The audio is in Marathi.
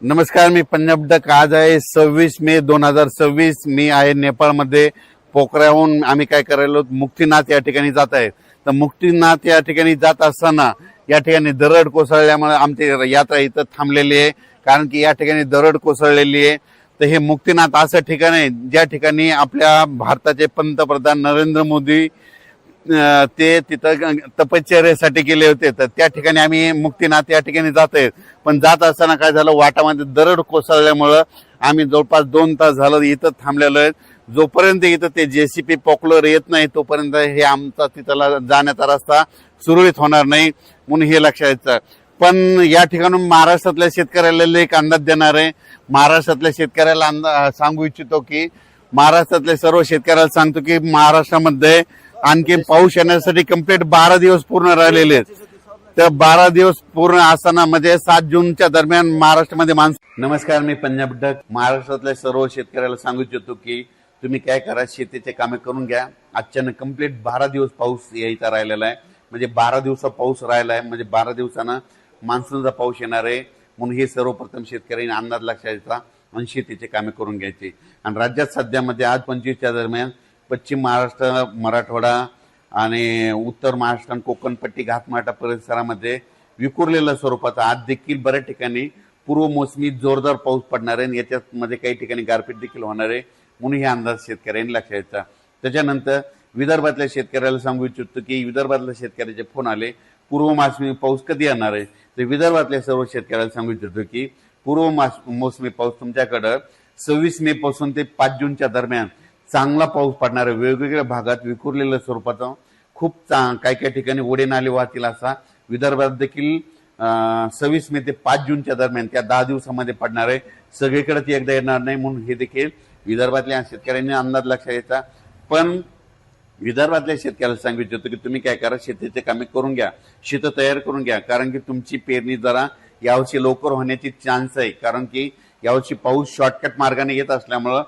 नमस्कार, मी पंजाब डक. आज आहे 26 मे 2026. मी आहे नेपाळमध्ये पोखऱ्याहून. आम्ही काय करायलो, मुक्तीनाथ या ठिकाणी जात आहे. तर मुक्तीनाथ या ठिकाणी जात असताना या ठिकाणी दरड कोसळल्यामुळे आमची यात्रा इथं थांबलेली आहे. कारण की या ठिकाणी दरड कोसळलेली आहे. तर हे मुक्तीनाथ असं ठिकाण आहे ज्या ठिकाणी आपल्या भारताचे पंतप्रधान नरेंद्र मोदी ते तिथं तपश्चर्यासाठी गेले होते. तर त्या ठिकाणी आम्ही मुक्तीनाथ या ठिकाणी जात आहेत. पण जात असताना काय झालं, वाटामध्ये दरड कोसळल्यामुळं आम्ही जवळपास 2 तास झालं इथं थांबलेलो आहे. जोपर्यंत इथं ते जेसीपी पॉक्युलर येत नाही तोपर्यंत हे आमचा तिथला जाण्याचा रस्ता सुरळीत होणार नाही, म्हणून हे लक्षात यायचं. पण या ठिकाणून महाराष्ट्रातल्या शेतकऱ्याला एक अंदाज देणार आहे. महाराष्ट्रातल्या शेतकऱ्याला सांगू इच्छितो की महाराष्ट्रातल्या सर्व शेतकऱ्याला सांगतो की महाराष्ट्रामध्ये आणखी पाऊस येण्यासाठी कंप्लीट 12 दिवस पूर्ण राहिलेले आहेत. तर 12 दिवस पूर्ण असताना म्हणजे 7 जूनच्या दरम्यान महाराष्ट्रामध्ये मान्सून. नमस्कार, मी पंजाब डक. महाराष्ट्रातल्या सर्व शेतकऱ्याला सांगू इच्छितो की तुम्ही काय करा, शेतीचे कामे करून घ्या. आजच्यानं कंप्लीट 12 दिवस पाऊस यायचा राहिलेला आहे. म्हणजे 12 दिवसा पाऊस राहिला आहे, म्हणजे 12 दिवसानं मान्सूनचा पाऊस येणार आहे. म्हणून हे सर्वप्रथम शेतकऱ्यांनी अंदाज लक्षात घ्यायचा आणि शेतीचे कामे करून घ्यायचे. आणि राज्यात सध्यामध्ये आज 25च्या दरम्यान पश्चिम महाराष्ट्र, मराठवाडा आणि उत्तर महाराष्ट्र, कोकणपट्टी, घाटमाटा परिसरामध्ये विखुरलेल्या स्वरूपाचा आज देखील बऱ्याच ठिकाणी पूर्व मोसमी जोरदार पाऊस पडणार आहे. याच्यामध्ये काही ठिकाणी गारपीट देखील होणार आहे. म्हणून हे अंदाज शेतकऱ्यांनी लक्षात घ्यायचा. त्याच्यानंतर विदर्भातल्या शेतकऱ्याला सांगू इच्छितो की विदर्भातल्या शेतकऱ्याचे फोन आले, पूर्व मोसमी पाऊस कधी येणार आहे. तर विदर्भातल्या सर्व शेतकऱ्याला सांगू इच्छितो की पूर्व मोसमी पाऊस तुमच्याकडं 26 मे पासून ते 5 जूनच्या दरम्यान चांगला पाऊस पडणार आहे. वेगवेगळ्या भागात विखुरलेल्या स्वरूपाचा खूप काही काही ठिकाणी ओढे नाले वाहतील असा विदर्भात देखील 26 मे ते 5 जूनच्या दरम्यान त्या 10 दिवसामध्ये पडणार आहे. सगळीकडे ती एकदा येणार नाही, म्हणून हे देखील विदर्भातल्या शेतकऱ्यांनी अंदाज लक्षात घ्यायचा. पण विदर्भातल्या शेतकऱ्याला सांगू इच्छितो की तुम्ही काय करा, शेतीचे कामे करून घ्या, शेत तयार करून घ्या. कारण की तुमची पेरणी जरा यावर्षी लवकर होण्याची चान्स आहे. कारण की यावर्षी पाऊस शॉर्टकट मार्गाने येत असल्यामुळं